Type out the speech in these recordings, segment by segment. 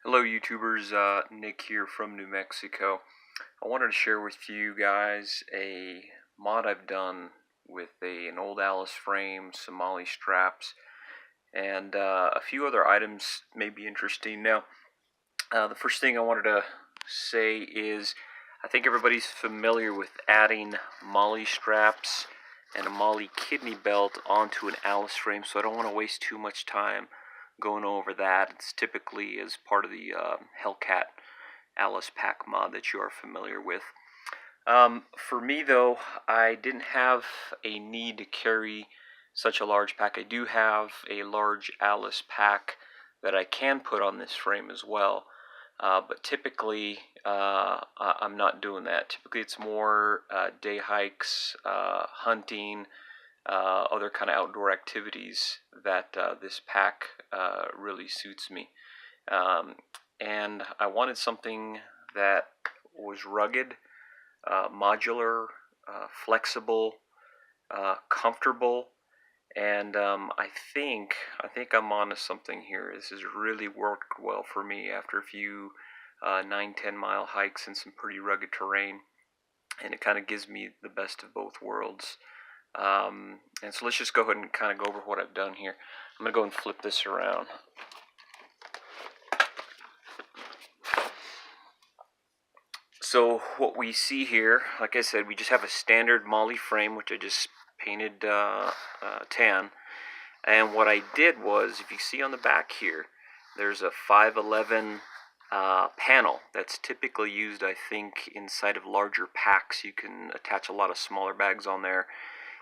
Hello YouTubers, Nick here from New Mexico. I wanted to share with you guys a mod I've done with an old Alice frame, some MOLLE straps, and a few other items may be interesting. Now, the first thing I wanted to say is I think everybody's familiar with adding MOLLE straps and a MOLLE kidney belt onto an Alice frame, so I don't want to waste too much time going over that. It's typically as part of the Hellcat Alice pack mod that you are familiar with. For me though, I didn't have a need to carry such a large pack. I do have a large Alice pack that I can put on this frame as well, but typically I'm not doing that. Typically it's more day hikes, hunting, other kind of outdoor activities that this pack really suits me. And I wanted something that was rugged, modular, flexible, comfortable, and I think I'm onto something here. This has really worked well for me after a few 9-10 mile hikes in some pretty rugged terrain, and it kind of gives me the best of both worlds. And so let's just go ahead and kind of go over what I've done here. I'm going to go and flip this around. So what we see here, like I said, we just have a standard MOLLE frame, which I just painted tan. And what I did was, if you see on the back here, there's a 511 panel that's typically used, I think, inside of larger packs. You can attach a lot of smaller bags on there,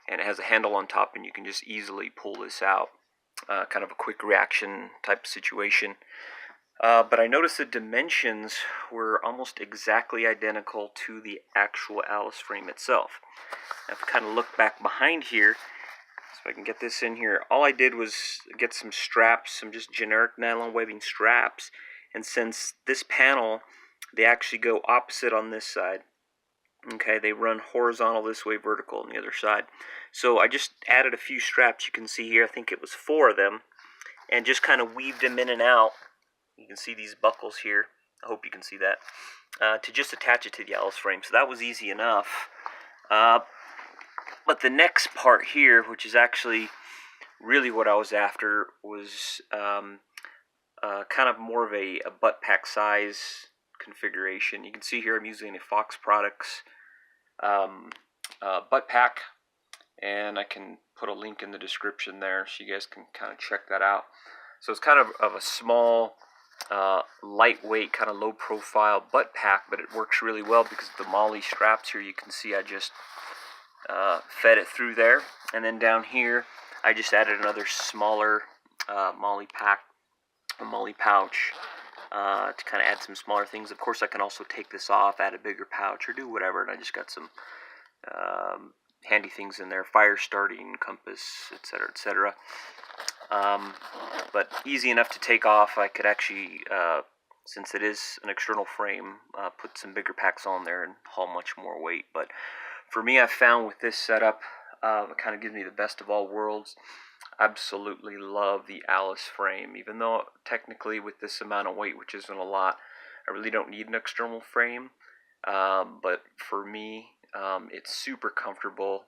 and it has a handle on top, and you can just easily pull this out. Kind of a quick reaction type of situation. But I noticed the dimensions were almost exactly identical to the actual Alice frame itself. Now, if I kind of look back behind here, so I can get this in here, all I did was get some straps, some just generic nylon webbing straps, and since this panel, they actually go opposite on this side. Okay, they run horizontal this way, vertical on the other side. So I just added a few straps. You can see here, I think it was 4 of them, and just kind of weaved them in and out. You can see these buckles here. I hope you can see that. To just attach it to the Alice frame. So that was easy enough. But the next part here, which is actually really what I was after, was kind of more of a butt pack size configuration. You can see here I'm using a Fox Products butt pack, and I can put a link in the description there so you guys can kind of check that out. So it's kind of a small, lightweight, kind of low profile butt pack, but it works really well because of the MOLLE straps here. You can see I just fed it through there, and then down here I just added another smaller MOLLE pack, a MOLLE pouch, to kind of add some smaller things. Of course I can also take this off, add a bigger pouch, or do whatever, and I just got some handy things in there, fire starting, compass, etc., etc. But easy enough to take off. I could actually, since it is an external frame, put some bigger packs on there and haul much more weight. But for me, I found with this setup, it kind of gives me the best of all worlds. Absolutely love the Alice frame, even though technically with this amount of weight, which isn't a lot, I really don't need an external frame. But for me, it's super comfortable.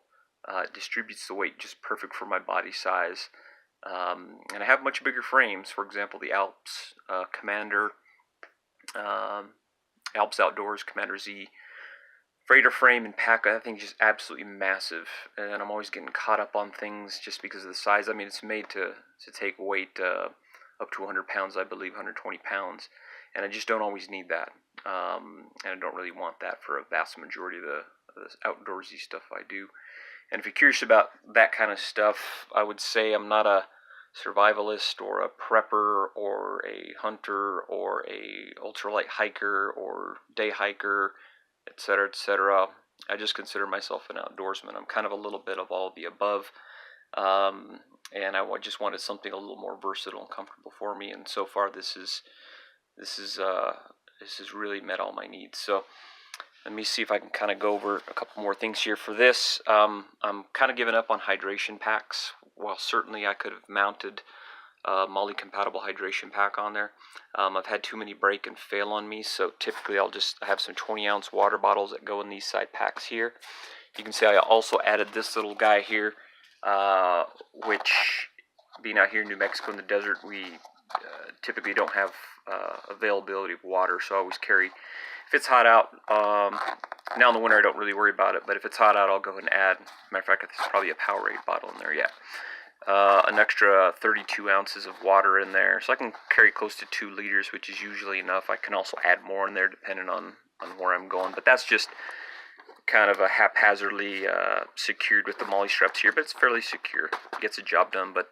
It distributes the weight just perfect for my body size. And I have much bigger frames. For example, the Alps Commander, Alps Outdoors Commander Z freighter frame and pack. I think just absolutely massive, and I'm always getting caught up on things just because of the size. I mean, it's made to take weight up to 100 pounds, I believe, 120 pounds, and I just don't always need that, and I don't really want that for a vast majority of the outdoorsy stuff I do. And if you're curious about that kind of stuff, I would say I'm not a survivalist or a prepper or a hunter or a ultralight hiker or day hiker, etc., etc. I just consider myself an outdoorsman. I'm kind of a little bit of all of the above, and I just wanted something a little more versatile and comfortable for me. And so far, this has really met all my needs. So let me see if I can kind of go over a couple more things here for this. I'm kind of giving up on hydration packs. While certainly I could have mounted MOLLE compatible hydration pack on there. I've had too many break and fail on me, so typically I have some 20-ounce water bottles that go in these side packs here. You can see I also added this little guy here, which, being out here in New Mexico in the desert, we typically don't have availability of water, so I always carry, if it's hot out, now in the winter I don't really worry about it, but if it's hot out I'll go ahead and add, matter of fact there's probably a Powerade bottle in there, yeah. An extra 32 ounces of water in there, so I can carry close to 2 liters, which is usually enough. I can also add more in there depending on where I'm going, but that's just kind of a haphazardly secured with the MOLLE straps here, but it's fairly secure. It gets the job done. But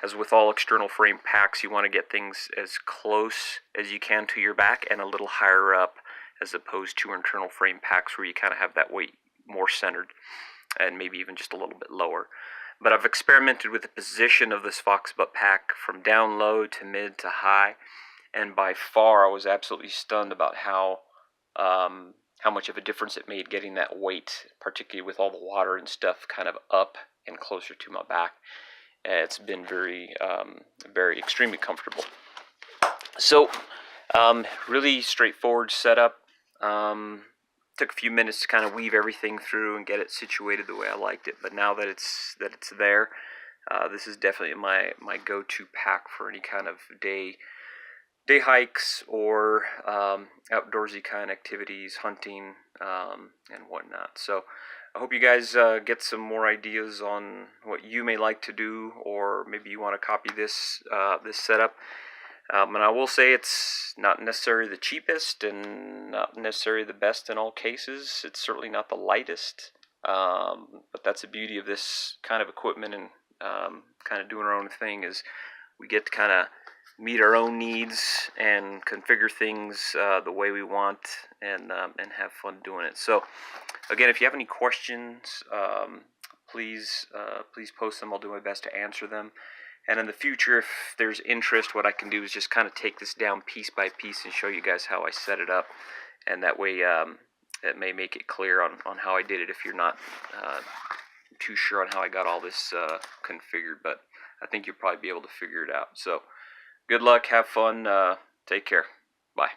as with all external frame packs, you want to get things as close as you can to your back and a little higher up, as opposed to internal frame packs where you kind of have that weight more centered and maybe even just a little bit lower. But I've experimented with the position of this Fox butt pack from down low to mid to high, and by far I was absolutely stunned about how much of a difference it made getting that weight, particularly with all the water and stuff, kind of up and closer to my back. It's been very extremely comfortable. So, really straightforward setup. Took a few minutes to kind of weave everything through and get it situated the way I liked it. But now that it's there, this is definitely my go-to pack for any kind of day hikes or outdoorsy kind of activities, hunting and whatnot. So I hope you guys get some more ideas on what you may like to do, or maybe you want to copy this setup. And I will say it's not necessarily the cheapest and not necessarily the best in all cases. It's certainly not the lightest, but that's the beauty of this kind of equipment and kind of doing our own thing, is we get to kind of meet our own needs and configure things the way we want, and have fun doing it. So again, if you have any questions, please post them. I'll do my best to answer them. And in the future, if there's interest, what I can do is just kind of take this down piece by piece and show you guys how I set it up, and that way it may make it clear on how I did it if you're not too sure on how I got all this configured. But I think you'll probably be able to figure it out. So good luck, have fun, take care, bye.